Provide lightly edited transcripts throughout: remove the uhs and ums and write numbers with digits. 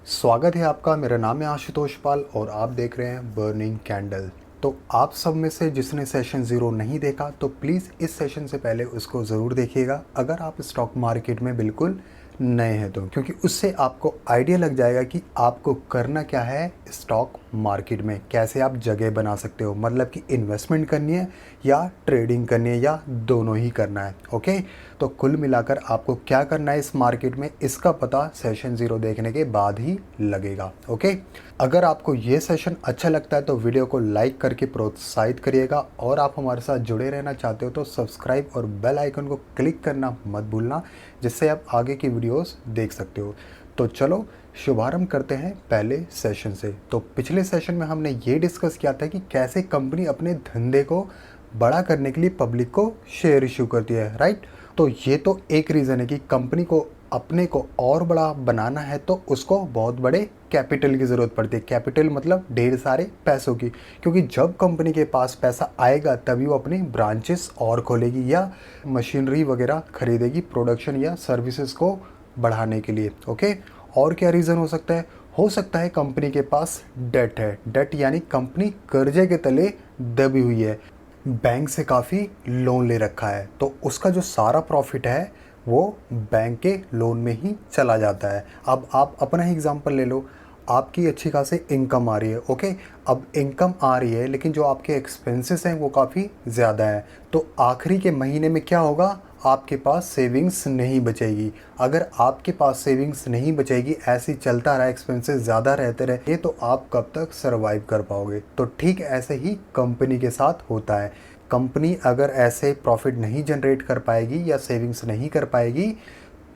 स्वागत है आपका। मेरा नाम है आशुतोष पाल और आप देख रहे हैं बर्निंग कैंडल। तो आप सब में से जिसने सेशन ज़ीरो नहीं देखा तो प्लीज़ इस सेशन से पहले उसको ज़रूर देखिएगा, अगर आप स्टॉक मार्केट में बिल्कुल नए हैं तो, क्योंकि उससे आपको आइडिया लग जाएगा कि आपको करना क्या है स्टॉक मार्केट में, कैसे आप जगह बना सकते हो, मतलब कि इन्वेस्टमेंट करनी है या ट्रेडिंग करनी है या दोनों ही करना है। ओके, तो कुल मिलाकर आपको क्या करना है इस मार्केट में, इसका पता सेशन ज़ीरो देखने के बाद ही लगेगा। ओके, अगर आपको ये सेशन अच्छा लगता है तो वीडियो को लाइक करके प्रोत्साहित करिएगा, और आप हमारे साथ जुड़े रहना चाहते हो तो सब्सक्राइब और बेल आइकन को क्लिक करना मत भूलना, जिससे आप आगे की वीडियोस देख सकते हो। तो चलो शुभारंभ करते हैं पहले सेशन से। तो पिछले सेशन में हमने ये डिस्कस किया था कि कैसे कंपनी अपने धंधे को बड़ा करने के लिए पब्लिक को शेयर इशू करती है, राइट। तो ये तो एक रीज़न है कि कंपनी को अपने को और बड़ा बनाना है तो उसको बहुत बड़े कैपिटल की ज़रूरत पड़ती है। कैपिटल मतलब ढेर सारे पैसों की, क्योंकि जब कंपनी के पास पैसा आएगा तभी वो अपनी ब्रांचेस और खोलेगी या मशीनरी वगैरह खरीदेगी प्रोडक्शन या सर्विसेज को बढ़ाने के लिए। ओके, और क्या रीज़न हो सकता है? हो सकता है कंपनी के पास डेट है। डेट यानी कंपनी कर्जे के तले दबी हुई है, बैंक से काफ़ी लोन ले रखा है, तो उसका जो सारा प्रॉफिट है वो बैंक के लोन में ही चला जाता है। अब आप अपना ही एग्जांपल ले लो, आपकी अच्छी खासी इनकम आ रही है। ओके, अब इनकम आ रही है लेकिन जो आपके एक्सपेंसेस हैं वो काफ़ी ज़्यादा है, तो आखिरी के महीने में क्या होगा, आपके पास सेविंग्स नहीं बचेगी। अगर आपके पास सेविंग्स नहीं बचेगी, ऐसे ही चलता रहा, एक्सपेंसेस ज़्यादा रहते रहे, तो आप कब तक सर्वाइव कर पाओगे। तो ठीक ऐसे ही कंपनी के साथ होता है। कंपनी अगर ऐसे प्रॉफिट नहीं जनरेट कर पाएगी या सेविंग्स नहीं कर पाएगी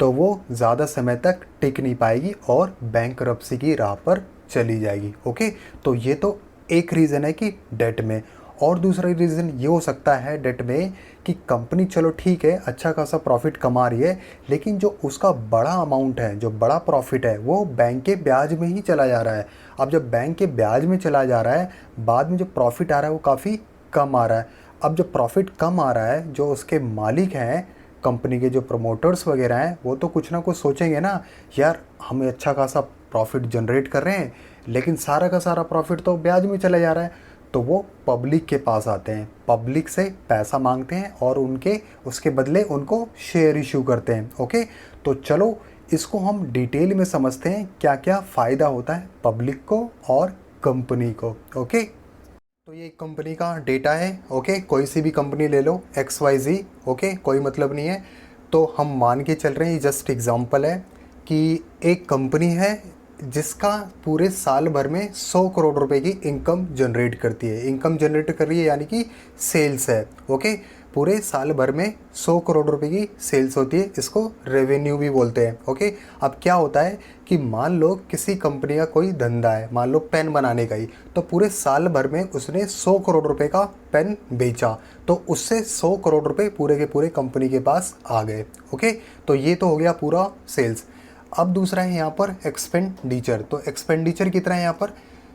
तो वो ज़्यादा समय तक टिक नहीं पाएगी और बैंकरप्सी की राह पर चली जाएगी। ओके, तो ये तो एक रीज़न है कि डेट में। और दूसरा रीज़न ये हो सकता है डेट में कि कंपनी चलो ठीक है अच्छा खासा प्रॉफिट कमा रही है, लेकिन जो उसका बड़ा अमाउंट है, जो बड़ा प्रॉफिट है, वो बैंक के ब्याज में ही चला जा रहा है। अब जब बैंक के ब्याज में चला जा रहा है, बाद में जो प्रॉफिट आ रहा है वो काफ़ी कम आ रहा है। अब जो प्रॉफिट कम आ रहा है, जो उसके मालिक हैं कंपनी के, जो प्रमोटर्स वगैरह हैं, वो तो कुछ ना कुछ सोचेंगे ना, यार हमें अच्छा खासा प्रॉफिट जनरेट कर रहे हैं लेकिन सारा का सारा प्रॉफिट तो ब्याज में चला जा रहा है। तो वो पब्लिक के पास आते हैं, पब्लिक से पैसा मांगते हैं और उनके उसके बदले उनको शेयर इशू करते हैं। ओके, तो चलो इसको हम डिटेल में समझते हैं, क्या क्या फ़ायदा होता है पब्लिक को और कंपनी को। ओके, तो ये कंपनी का डेटा है। ओके, कोई सी भी कंपनी ले लो, XYZ। ओके, कोई मतलब नहीं है। तो हम मान के चल रहे हैं, ये जस्ट एग्जांपल है कि एक कंपनी है जिसका पूरे साल भर में 100 करोड़ रुपए की इनकम जनरेट करती है। इनकम जनरेट कर रही है यानी कि सेल्स है। ओके, पूरे साल भर में 100 करोड़ रुपए की सेल्स होती है, इसको रेवेन्यू भी बोलते हैं। ओके, अब क्या होता है कि मान लो किसी कंपनी का कोई धंधा है, मान लो पेन बनाने का ही, तो पूरे साल भर में उसने 100 करोड़ रुपए का पेन बेचा, तो उससे 100 करोड़ रुपए पूरे के पूरे कंपनी के पास आ गए। ओके, तो ये तो हो गया पूरा सेल्स। अब दूसरा है यहाँ पर एक्सपेंडिचर। तो एक्सपेंडिचर कितना है यहाँ पर,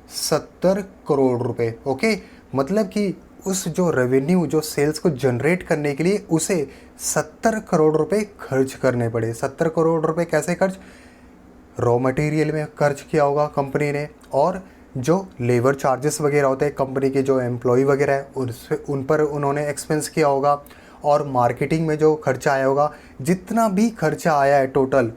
70 करोड़ रुपए। ओके, मतलब कि उस जो रेवेन्यू, जो सेल्स को जनरेट करने के लिए उसे 70 करोड़ रुपए खर्च करने पड़े। 70 करोड़ रुपए कैसे खर्च, रॉ मटेरियल में खर्च किया होगा कंपनी ने, और जो लेबर चार्जेस वगैरह होते हैं कंपनी के, जो एम्प्लॉय वगैरह है उन पर उन्होंने एक्सपेंस किया होगा, और मार्केटिंग में जो खर्चा आया होगा, जितना भी खर्चा आया है टोटल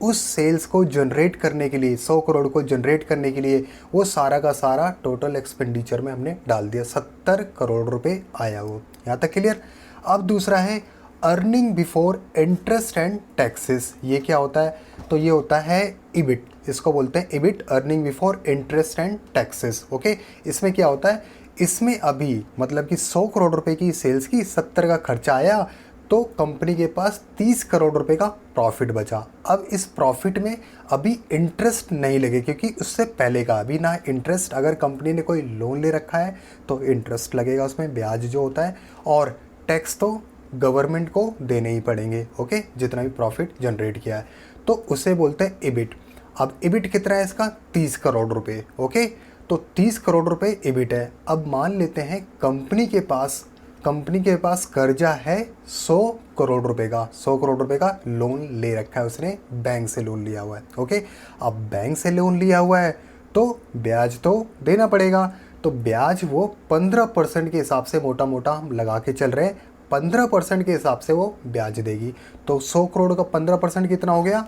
उस सेल्स को जनरेट करने के लिए, 100 करोड़ को जनरेट करने के लिए, वो सारा का सारा टोटल एक्सपेंडिचर में हमने डाल दिया। 70 करोड़ रुपए आया वो। यहाँ तक क्लियर। अब दूसरा है earning before interest and taxes. ये क्या होता है, तो ये होता है इबिट, इसको बोलते हैं EBIT, earning before interest and taxes. Okay, इसमें क्या होता है, इसमें अभी मतलब कि 100 करोड़ रुपए की सेल्स की 70 का खर्चा आया, तो कंपनी के पास 30 करोड़ रुपए का प्रॉफिट बचा। अब इस प्रॉफिट में अभी इंटरेस्ट नहीं लगे, क्योंकि उससे पहले का अभी ना इंटरेस्ट, अगर कंपनी ने कोई लोन ले रखा है तो इंटरेस्ट लगेगा उसमें, ब्याज जो होता है, और टैक्स तो गवर्नमेंट को देने ही पड़ेंगे। ओके, जितना भी प्रॉफिट जनरेट किया है, तो उसे बोलते हैं इबिट। अब इबिट कितना है इसका, 30 करोड़ रुपए। ओके, तो 30 करोड़ रुपए इबिट है। अब मान लेते हैं कंपनी के पास कंपनी के पास कर्जा है 100 करोड़ रुपए का, 100 करोड़ रुपए का लोन ले रखा है उसने, बैंक से लोन लिया हुआ है। ओके, अब बैंक से लोन लिया हुआ है तो ब्याज तो देना पड़ेगा, तो ब्याज वो 15% के हिसाब से मोटा मोटा हम लगा के चल रहे हैं, 15% के हिसाब से वो ब्याज देगी। तो 100 करोड़ का 15% कितना हो गया,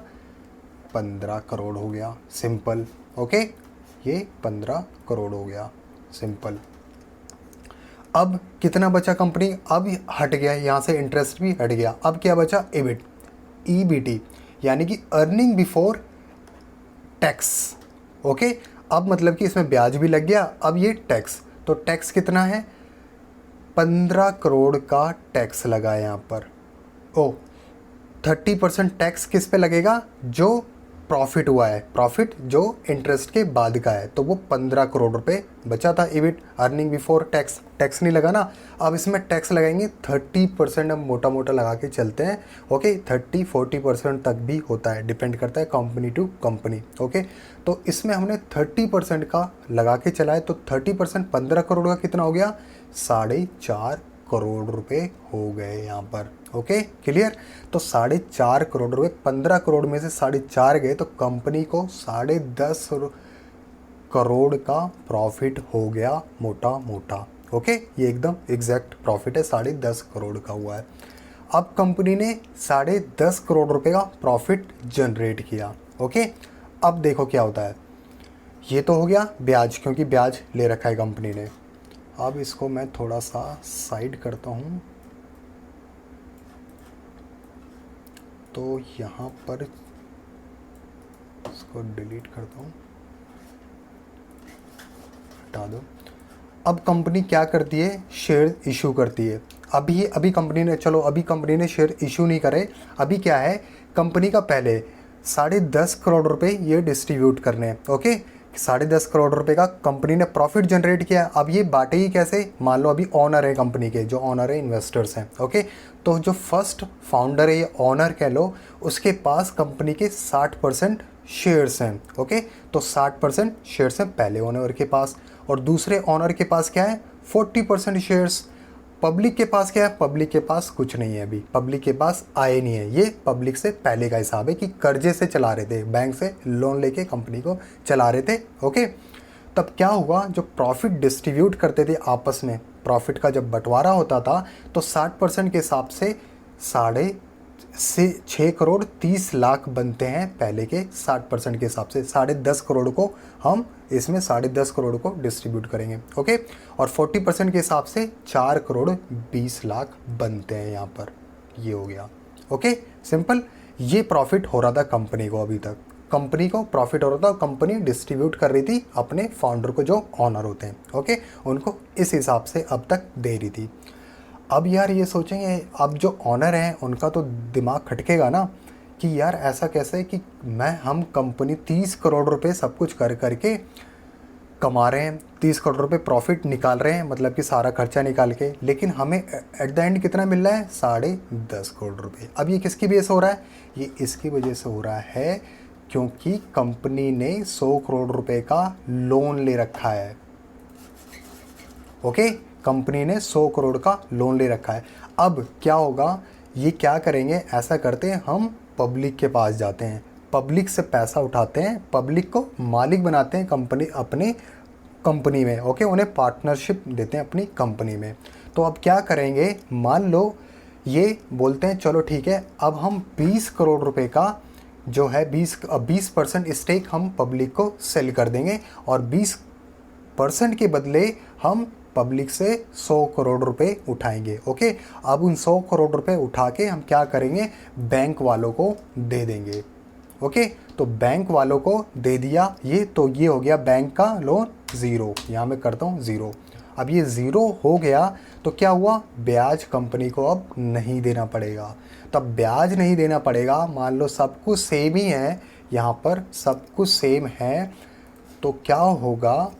15 करोड़ हो गया, सिंपल। ओके, ये 15 करोड़ हो गया, सिंपल। अब कितना बचा कंपनी, अब हट गया यहाँ से, इंटरेस्ट भी हट गया, अब क्या बचा, EBIT, EBT यानी कि अर्निंग बिफोर टैक्स। ओके, अब मतलब कि इसमें ब्याज भी लग गया, अब ये टैक्स, तो टैक्स कितना है, 15 करोड़ का टैक्स लगा है यहाँ पर। ओ 30% टैक्स किस पे लगेगा, जो प्रॉफिट हुआ है, प्रॉफिट जो इंटरेस्ट के बाद का है, तो वो 15 करोड़ रुपए बचा था EBIT, earning before tax, tax नहीं लगा ना। अब इसमें टैक्स लगाएंगे 30%, हम मोटा मोटा लगा के चलते हैं। ओके, 30-40% तक भी होता है, डिपेंड करता है कंपनी टू कंपनी। ओके, तो इसमें हमने 30% का लगा के चला है, तो 30% 15 करोड़ का कितना हो गया, 4.5 करोड़ रुपए हो गए यहाँ पर। Okay, clear. तो 4.5 करोड़ रुपए, 15 करोड़ में से 4.5 गए, तो कंपनी को 10.5 करोड़ का प्रॉफिट हो गया मोटा मोटा। ओके, ये एकदम एग्जैक्ट प्रॉफिट है, 10.5 करोड़ का हुआ है। अब कंपनी ने 10.5 करोड़ रुपए का प्रॉफिट जनरेट किया। ओके, अब देखो क्या होता है, ये तो हो गया ब्याज, क्योंकि ब्याज ले रखा है कंपनी ने। अब इसको मैं थोड़ा सा साइड करता हूँ, तो यहाँ पर इसको डिलीट करता हूँ, हटा दो। अब कंपनी क्या करती है, शेयर इशू करती है। अभी कंपनी ने, चलो अभी कंपनी ने शेयर इशू नहीं करे, अभी क्या है, कंपनी का पहले 10.5 करोड़ रुपए ये डिस्ट्रीब्यूट करने हैं। ओके, 10.5 करोड़ रुपए का कंपनी ने प्रॉफिट जनरेट किया। अब ये बांटेगी कैसे, मान लो अभी ऑनर है कंपनी के, जो ऑनर है इन्वेस्टर्स हैं। ओके, तो जो फर्स्ट फाउंडर है, ये ऑनर कह लो, उसके पास कंपनी के 60% शेयर्स हैं। ओके, तो 60% शेयर्स हैं पहले ओनर के पास, और दूसरे ऑनर के पास क्या है, 40% शेयर्स। पब्लिक के पास क्या है, पब्लिक के पास कुछ नहीं है, अभी पब्लिक के पास आए नहीं है, ये पब्लिक से पहले का हिसाब है कि कर्जे से चला रहे थे, बैंक से लोन लेके कंपनी को चला रहे थे। ओके, तब क्या हुआ, जो प्रॉफिट डिस्ट्रीब्यूट करते थे आपस में, प्रॉफिट का जब बंटवारा होता था, तो 60% के हिसाब से 6 करोड़ 30 लाख बनते हैं पहले के 60% के हिसाब से। 10.5 करोड़ को हम इसमें 10.5 करोड़ को डिस्ट्रीब्यूट करेंगे। ओके, और 40% के हिसाब से 4 करोड़ 20 लाख बनते हैं यहाँ पर, ये हो गया। Okay, simple. ये प्रॉफिट हो रहा था कंपनी को, अभी तक कंपनी को प्रॉफिट हो रहा था, कंपनी डिस्ट्रीब्यूट कर रही थी अपने फाउंडर को, जो ऑनर होते हैं। ओके, उनको इस हिसाब से अब तक दे रही थी। अब यार ये सोचेंगे, अब जो ऑनर हैं उनका तो दिमाग खटकेगा ना, कि यार ऐसा कैसे कि हम कंपनी 30 करोड़ रुपए सब कुछ कर करके कमा रहे हैं, 30 करोड़ रुपए प्रॉफिट निकाल रहे हैं, मतलब कि सारा खर्चा निकाल के, लेकिन हमें एट द एंड कितना मिल रहा है, 10.5 करोड़ रुपए। अब ये किसकी वजह से हो रहा है, ये इसकी वजह से हो रहा है क्योंकि कंपनी ने 100 करोड़ रुपए का लोन ले रखा है। ओके, कंपनी ने 100 करोड़ का लोन ले रखा है। अब क्या होगा, ये क्या करेंगे, ऐसा करते हैं, हम पब्लिक के पास जाते हैं, पब्लिक से पैसा उठाते हैं, पब्लिक को मालिक बनाते हैं कंपनी, अपने कंपनी में। ओके, उन्हें पार्टनरशिप देते हैं अपनी कंपनी में। तो अब क्या करेंगे, मान लो ये बोलते हैं चलो ठीक है, अब हम 20 करोड़ रुपए का जो है 20% स्टेक हम पब्लिक को सेल कर देंगे, और 20% के बदले हम पब्लिक से 100 करोड़ रुपए उठाएंगे। ओके, अब उन 100 करोड़ रुपए उठा के हम क्या करेंगे, बैंक वालों को दे देंगे। ओके, तो बैंक वालों को दे दिया ये, तो ये हो गया बैंक का लोन ज़ीरो, यहाँ मैं करता हूँ ज़ीरो। अब ये ज़ीरो हो गया तो क्या हुआ, ब्याज कंपनी को अब नहीं देना पड़ेगा। तब ब्याज नहीं देना पड़ेगा, मान लो सब कुछ सेम ही है, यहाँ पर सब कुछ सेम है, तो क्या होगा,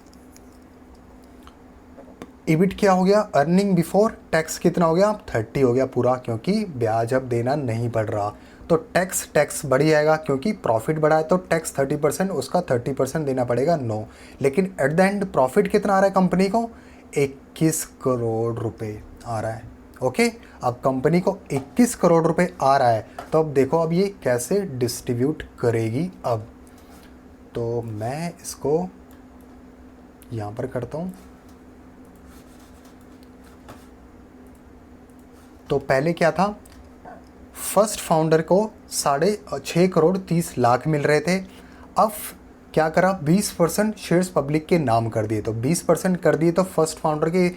EBIT क्या हो गया, अर्निंग बिफोर टैक्स कितना हो गया, 30 हो गया पूरा, क्योंकि ब्याज अब देना नहीं पड़ रहा। तो टैक्स बढ़ जाएगा, क्योंकि प्रॉफिट बढ़ा है, तो टैक्स 30%, उसका 30% देना पड़ेगा 9। लेकिन एट द एंड प्रॉफिट कितना आ रहा है कंपनी को, 21 करोड़ रुपए। आ रहा है। ओके, अब कंपनी को 21 करोड़ रुपए आ रहा है, तो अब देखो अब ये कैसे डिस्ट्रीब्यूट करेगी। अब तो मैं इसको यहाँ पर करता हूँ। तो पहले क्या था, फर्स्ट फाउंडर को 6.30 करोड़ मिल रहे थे। अब क्या करा, 20% शेयर्स पब्लिक के नाम कर दिए। तो 20% कर दिए तो फर्स्ट फाउंडर की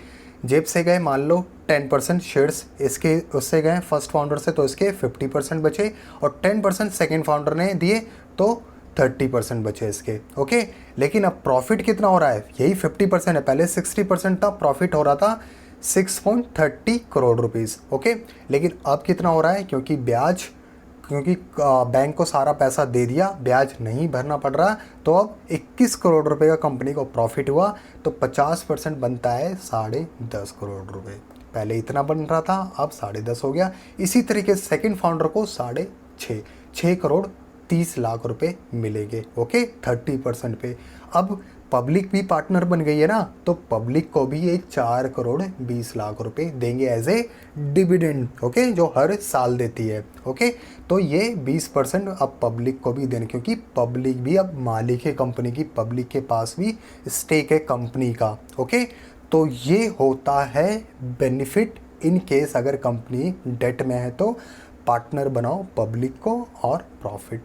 जेब से गए मान लो 10% शेयर्स इसके उससे गए फर्स्ट फाउंडर से, तो इसके 50% बचे, और 10% सेकेंड फाउंडर ने दिए तो 30% बचे इसके। ओके, लेकिन अब प्रॉफिट कितना हो रहा है, यही 50% है, पहले 60% था, प्रॉफिट हो रहा था 6.30 करोड़ रुपीज़। ओके, लेकिन अब कितना हो रहा है, क्योंकि बैंक को सारा पैसा दे दिया, ब्याज नहीं भरना पड़ रहा, तो अब 21 करोड़ रुपए का कंपनी को प्रॉफिट हुआ, तो 50% बनता है 10.5 करोड़ रुपए। पहले इतना बन रहा था, अब 10.5 हो गया। इसी तरीके से सेकंड फाउंडर को 6.30 करोड़ रुपए मिलेंगे। ओके, 30% पे। अब पब्लिक भी पार्टनर बन गई है ना, तो पब्लिक को भी ये 4.20 करोड़ रुपए देंगे एज ए डिविडेंड। ओके, जो हर साल देती है। ओके, तो ये 20% अब पब्लिक को भी देने, क्योंकि पब्लिक भी अब मालिक है कंपनी की, पब्लिक के पास भी स्टेक है कंपनी का। ओके, तो ये होता है बेनिफिट इन केस अगर कंपनी डेट में है, तो पार्टनर बनाओ पब्लिक को और प्रॉफिट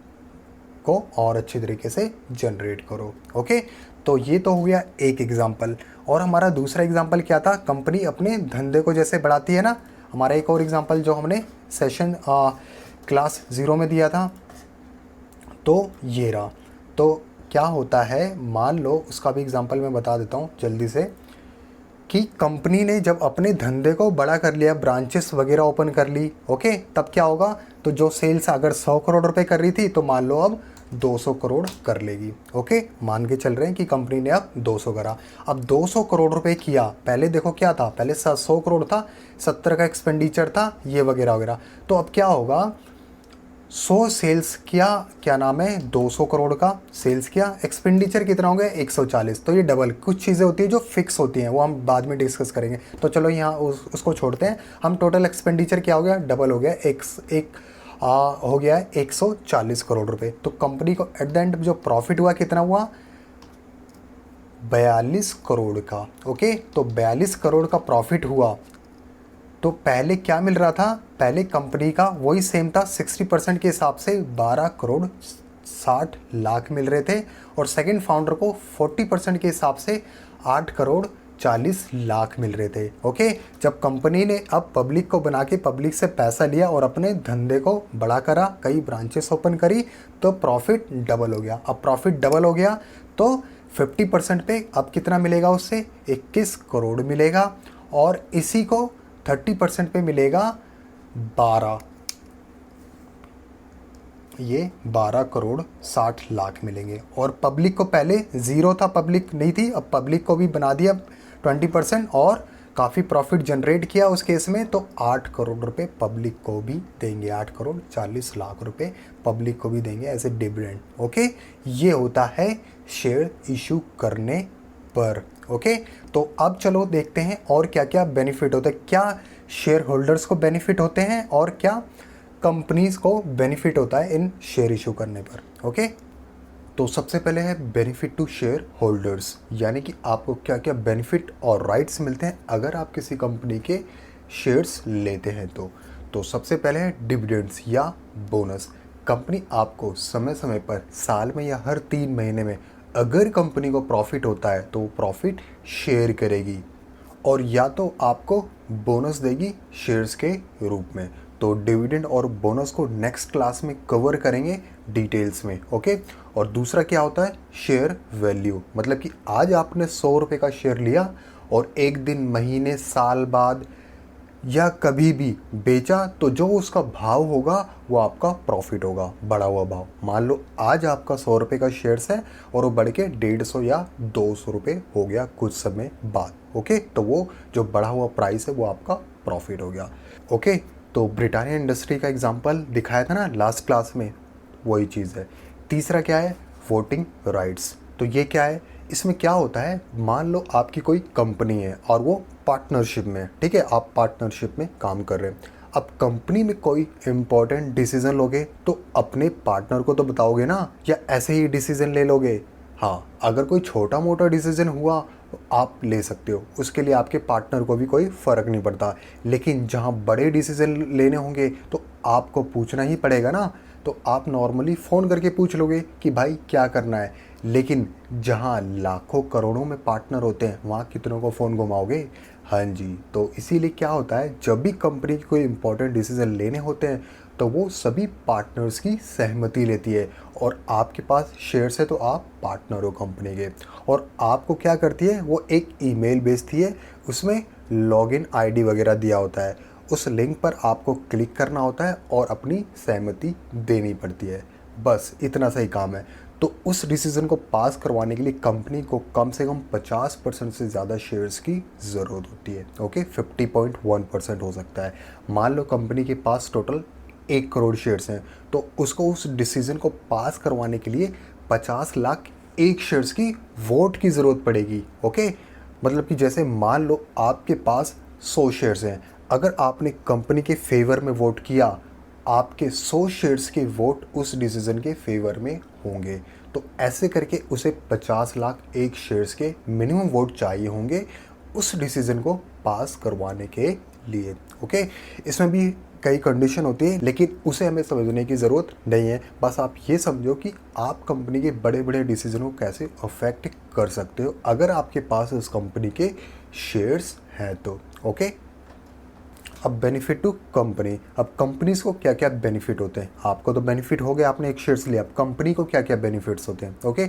को और अच्छी तरीके से जनरेट करो। ओके, तो ये तो हो गया एक एग्जांपल। और हमारा दूसरा एग्जांपल क्या था, कंपनी अपने धंधे को जैसे बढ़ाती है ना। हमारा एक और एग्जांपल जो हमने सेशन क्लास 0 में दिया था, तो ये रहा। तो क्या होता है, मान लो उसका भी एग्जांपल मैं बता देता हूँ जल्दी से, कि कंपनी ने जब अपने धंधे को बड़ा कर लिया, ब्रांचेस वगैरह ओपन कर ली, ओके, तब क्या होगा, तो जो सेल्स अगर 100 करोड़ रुपए कर रही थी, तो मान लो अब 200 करोड़ कर लेगी। ओके, मान के चल रहे हैं कि कंपनी ने अब 200 करा। अब 200 करोड़ रुपए किया, पहले देखो क्या था, पहले 100 करोड़ था, 70 का एक्सपेंडिचर था, ये वगैरह वगैरह। तो अब क्या होगा, 100 सेल्स किया, क्या नाम है, 200 करोड़ का सेल्स किया, एक्सपेंडिचर कितना हो गया 140। तो ये डबल, कुछ चीज़ें होती है जो फिक्स होती हैं, वो हम बाद में डिस्कस करेंगे। तो चलो यहाँ उसको छोड़ते हैं, हम टोटल एक्सपेंडिचर क्या हो गया, डबल हो गया, हो गया 140 करोड़ रुपए। तो कंपनी को एट द एंड जो प्रॉफिट हुआ कितना हुआ, 42 करोड़ का। ओके, तो 42 करोड़ का प्रॉफिट हुआ। तो पहले क्या मिल रहा था, पहले कंपनी का वही सेम था, 60% के हिसाब से 12 करोड़ 60 लाख मिल रहे थे, और सेकंड फाउंडर को 40% के हिसाब से 8 करोड़ 40 लाख मिल रहे थे। ओके, जब कंपनी ने अब पब्लिक को बना के पब्लिक से पैसा लिया और अपने धंधे को बड़ा करा, कई ब्रांचेस ओपन करी, तो प्रॉफिट डबल हो गया। अब प्रॉफिट डबल हो गया तो 50% पे अब कितना मिलेगा, उससे 21 करोड़ मिलेगा, और इसी को 30% पे मिलेगा 12, ये 12 करोड़ 60 लाख मिलेंगे। और पब्लिक को पहले 0 था, पब्लिक नहीं थी, अब पब्लिक को भी बना दिया 20% और काफ़ी प्रॉफिट जनरेट किया उस केस में, तो 8 करोड़ रुपए पब्लिक को भी देंगे, 8 करोड़ 40 लाख रुपए पब्लिक को भी देंगे एज ए डिविडेंड। ओके, ये होता है शेयर इशू करने पर। ओके, तो अब चलो देखते हैं और क्या क्या बेनिफिट होते हैं, क्या शेयर होल्डर्स को बेनिफिट होते हैं और क्या कंपनीज को बेनिफिट होता है इन शेयर इशू करने पर। ओके, तो सबसे पहले है बेनिफिट टू शेयर होल्डर्स, यानी कि आपको क्या क्या बेनिफिट और राइट्स मिलते हैं अगर आप किसी कंपनी के शेयर्स लेते हैं। तो सबसे पहले है डिविडेंड्स या बोनस। कंपनी आपको समय समय पर, साल में या हर 3 महीने में, अगर कंपनी को प्रॉफिट होता है तो प्रॉफिट शेयर करेगी, और या तो आपको बोनस देगी शेयर्स के रूप में। तो डिविडेंड और बोनस को नेक्स्ट क्लास में कवर करेंगे डिटेल्स में। ओके, और दूसरा क्या होता है, शेयर वैल्यू, मतलब कि आज आपने 100 रुपये का शेयर लिया और एक दिन, महीने, साल बाद या कभी भी बेचा, तो जो उसका भाव होगा वो आपका प्रॉफिट होगा, बढ़ा हुआ भाव। मान लो आज आपका 100 रुपये का शेयर्स है और वो बढ़ के 150 या 200 रुपये हो गया कुछ समय बाद। ओके, तो वो जो बढ़ा हुआ प्राइस है वो आपका प्रॉफिट हो गया। ओके, तो ब्रिटानिया इंडस्ट्री का एग्जांपल दिखाया था ना लास्ट क्लास में, वही चीज़ है। तीसरा क्या है, वोटिंग राइट्स। तो ये क्या है, इसमें क्या होता है, मान लो आपकी कोई कंपनी है और वो पार्टनरशिप में है, ठीक है, आप पार्टनरशिप में काम कर रहे हैं। अब कंपनी में कोई इम्पोर्टेंट डिसीजन लोगे तो अपने पार्टनर को तो बताओगे ना, या ऐसे ही डिसीजन ले लोगे? हाँ, अगर कोई छोटा मोटा डिसीजन हुआ तो आप ले सकते हो, उसके लिए आपके पार्टनर को भी कोई फ़र्क नहीं पड़ता। लेकिन जहाँ बड़े डिसीजन लेने होंगे तो आपको पूछना ही पड़ेगा ना, तो आप नॉर्मली फ़ोन करके पूछ लोगे कि भाई क्या करना है। लेकिन जहाँ लाखों करोड़ों में पार्टनर होते हैं वहाँ कितनों को फ़ोन घुमाओगे? हाँ जी, तो इसीलिए क्या होता है, जब भी कंपनी की कोई इंपॉर्टेंट डिसीजन लेने होते हैं तो वो सभी पार्टनर्स की सहमति लेती है। और आपके पास शेयर्स है तो आप पार्टनर हो कंपनी के। और आपको क्या करती है, वो एक ईमेल भेजती है, उसमें लॉगिन आईडी वगैरह दिया होता है, उस लिंक पर आपको क्लिक करना होता है और अपनी सहमति देनी पड़ती है। बस इतना सही काम है। तो उस डिसीज़न को पास करवाने के लिए कंपनी को कम से कम 50% से ज़्यादा शेयर्स की ज़रूरत होती है। ओके, 50.1% हो सकता है। मान लो कंपनी के पास टोटल 1 करोड़ शेयर्स हैं, तो उसको उस डिसीज़न को पास करवाने के लिए 50 लाख एक शेयर्स की वोट की ज़रूरत पड़ेगी। ओके, मतलब कि जैसे मान लो आपके पास 100 शेयर्स हैं, अगर आपने कंपनी के फेवर में वोट किया, आपके 100 शेयर्स के वोट उस डिसीज़न के फेवर में होंगे। तो ऐसे करके उसे 50 लाख एक शेयर्स के मिनिमम वोट चाहिए होंगे उस डिसीज़न को पास करवाने के लिए। ओके, इसमें भी कई कंडीशन होती है, लेकिन उसे हमें समझने की ज़रूरत नहीं है। बस आप ये समझो कि आप कंपनी के बड़े बड़े डिसीजन को कैसे अफेक्ट कर सकते हो अगर आपके पास उस कंपनी के शेयर्स हैं तो। ओके, अब बेनिफिट टू कंपनी। अब कंपनीज को क्या क्या बेनिफिट होते हैं, आपको तो बेनिफिट हो गया, आपने एक शेयर्स लिया। अब कंपनी को क्या क्या बेनिफिट्स होते हैं? ओके,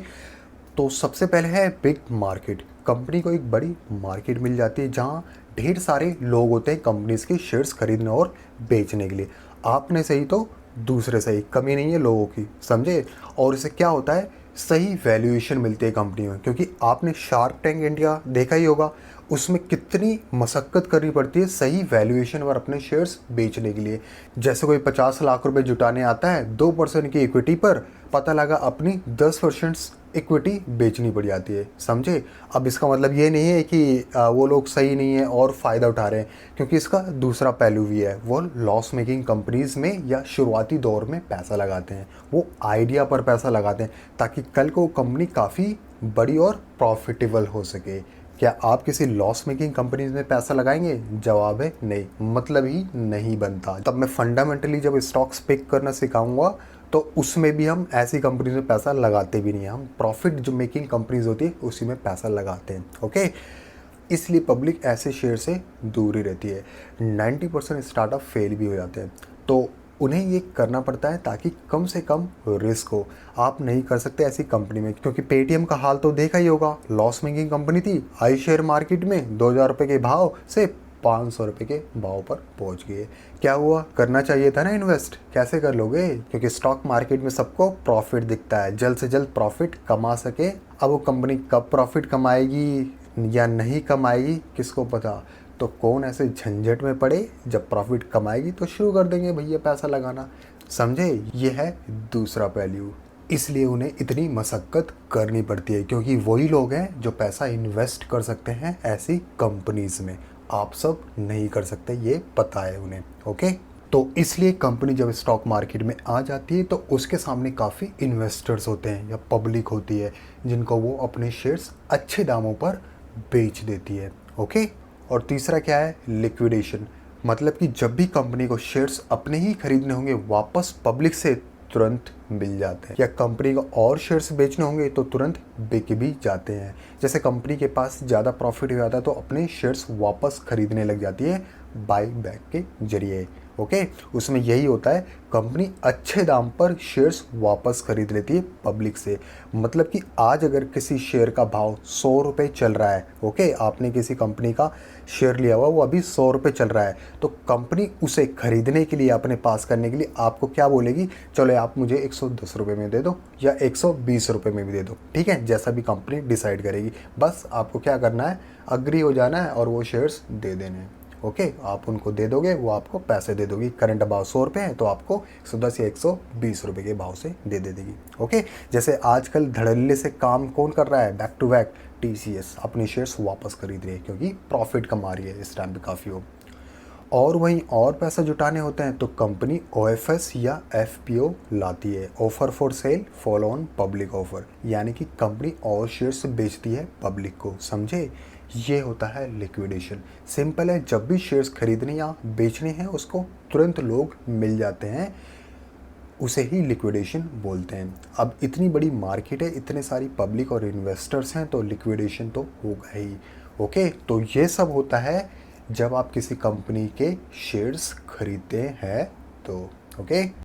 तो सबसे पहले है बिग मार्केट। कंपनी को एक बड़ी मार्केट मिल जाती है जहाँ ढेर सारे लोग होते हैं कंपनीज के शेयर्स खरीदने और बेचने के लिए। आपने सही तो दूसरे सही, कमी नहीं है लोगों की, समझे? और इससे क्या होता है, सही वैल्यूएशन मिलती है कंपनी में। क्योंकि आपने शार्क टैंक इंडिया देखा ही होगा, उसमें कितनी मशक्क़त करनी पड़ती है सही वैल्यूएशन और अपने शेयर्स बेचने के लिए। जैसे कोई 50 लाख रुपए जुटाने आता है 2% की इक्विटी पर, पता लगा अपनी 10% इक्विटी बेचनी पड़ जाती है, समझे? अब इसका मतलब ये नहीं है कि वो लोग सही नहीं है और फ़ायदा उठा रहे हैं, क्योंकि इसका दूसरा पहलू भी है। वो लॉस मेकिंग कंपनीज़ में या शुरुआती दौर में पैसा लगाते हैं, वो आइडिया पर पैसा लगाते हैं ताकि कल को कंपनी काफ़ी बड़ी और प्रॉफिटेबल हो सके। क्या आप किसी लॉस मेकिंग कंपनीज में पैसा लगाएंगे? जवाब है नहीं, मतलब ही नहीं बनता। तब मैं फंडामेंटली जब स्टॉक्स पिक करना सिखाऊंगा तो उसमें भी हम ऐसी कंपनीज में पैसा लगाते भी नहीं हैं, हम प्रॉफिट जो मेकिंग कंपनीज होती है उसी में पैसा लगाते हैं। ओके, इसलिए पब्लिक ऐसे शेयर से दूर ही रहती है। 90% स्टार्टअप फेल भी हो जाते हैं, तो उन्हें ये करना पड़ता है ताकि कम से कम रिस्क हो। आप नहीं कर सकते ऐसी कंपनी में, क्योंकि पेटीएम का हाल तो देखा ही होगा, लॉस मेकिंग कंपनी थी, आई शेयर मार्केट में 2000 रुपये के भाव से 500 रुपये के भाव पर पहुंच गए। क्या हुआ? करना चाहिए था ना इन्वेस्ट, कैसे कर लोगे? क्योंकि स्टॉक मार्केट में सबको प्रॉफिट दिखता है, जल्द से जल्द प्रॉफिट कमा सके। अब वो कंपनी कब प्रॉफिट कमाएगी या नहीं कमाएगी किसको पता। तो कौन ऐसे झंझट में पड़े, जब प्रॉफिट कमाएगी तो शुरू कर देंगे भैया पैसा लगाना, समझे? ये है दूसरा पहलू। इसलिए उन्हें इतनी मशक्क़त करनी पड़ती है, क्योंकि वही लोग हैं जो पैसा इन्वेस्ट कर सकते हैं ऐसी कंपनीज में। आप सब नहीं कर सकते, ये पता है उन्हें। ओके, तो इसलिए कंपनी जब स्टॉक मार्केट में आ जाती है तो उसके सामने काफ़ी इन्वेस्टर्स होते हैं या पब्लिक होती है, जिनको वो अपने शेयर्स अच्छे दामों पर बेच देती है। ओके, और तीसरा क्या है? लिक्विडेशन। मतलब कि जब भी कंपनी को शेयर्स अपने ही खरीदने होंगे वापस पब्लिक से तुरंत मिल जाते हैं, या कंपनी को और शेयर्स बेचने होंगे तो तुरंत बिक भी जाते हैं। जैसे कंपनी के पास ज़्यादा प्रॉफिट हो जाता है तो अपने शेयर्स वापस खरीदने लग जाती है बाई बैक के जरिए। ओके, उसमें यही होता है, कंपनी अच्छे दाम पर शेयर्स वापस खरीद लेती है पब्लिक से। मतलब कि आज अगर किसी शेयर का भाव 100 रुपये चल रहा है, ओके, आपने किसी कंपनी का शेयर लिया हुआ, वो अभी 100 रुपये चल रहा है, तो कंपनी उसे खरीदने के लिए, अपने पास करने के लिए आपको क्या बोलेगी? चलो आप मुझे 110 रुपये में दे दो या 120 रुपये में भी दे दो, ठीक है, जैसा भी कंपनी डिसाइड करेगी। बस आपको क्या करना है, अग्री हो जाना है और वो शेयर्स दे देने हैं। ओके, आप उनको दे दोगे, वो आपको पैसे दे दोगी। करंट भाव 100 रुपये है तो आपको 110 या 120 रुपये के भाव से दे देगी। ओके, जैसे आजकल धड़ल्ले से काम कौन कर रहा है, बैक टू बैक TCS अपने शेयर्स वापस खरीद रही है क्योंकि प्रॉफिट कमा रही है इस टाइम पे काफ़ी हो। और वहीं और पैसा जुटाने होते हैं तो कंपनी OFS या FPO लाती है, offer for sale follow on public offer, यानी कि कंपनी और शेयर्स बेचती है पब्लिक को, समझे। ये होता है लिक्विडेशन। सिंपल है, जब भी शेयर्स खरीदने या बेचने हैं उसको तुरंत लोग मिल जाते हैं, उसे ही लिक्विडेशन बोलते हैं। अब इतनी बड़ी मार्केट है, इतने सारी पब्लिक और इन्वेस्टर्स हैं तो लिक्विडेशन तो होगा ही। ओके, तो ये सब होता है जब आप किसी कंपनी के शेयर्स खरीदते हैं तो। ओके।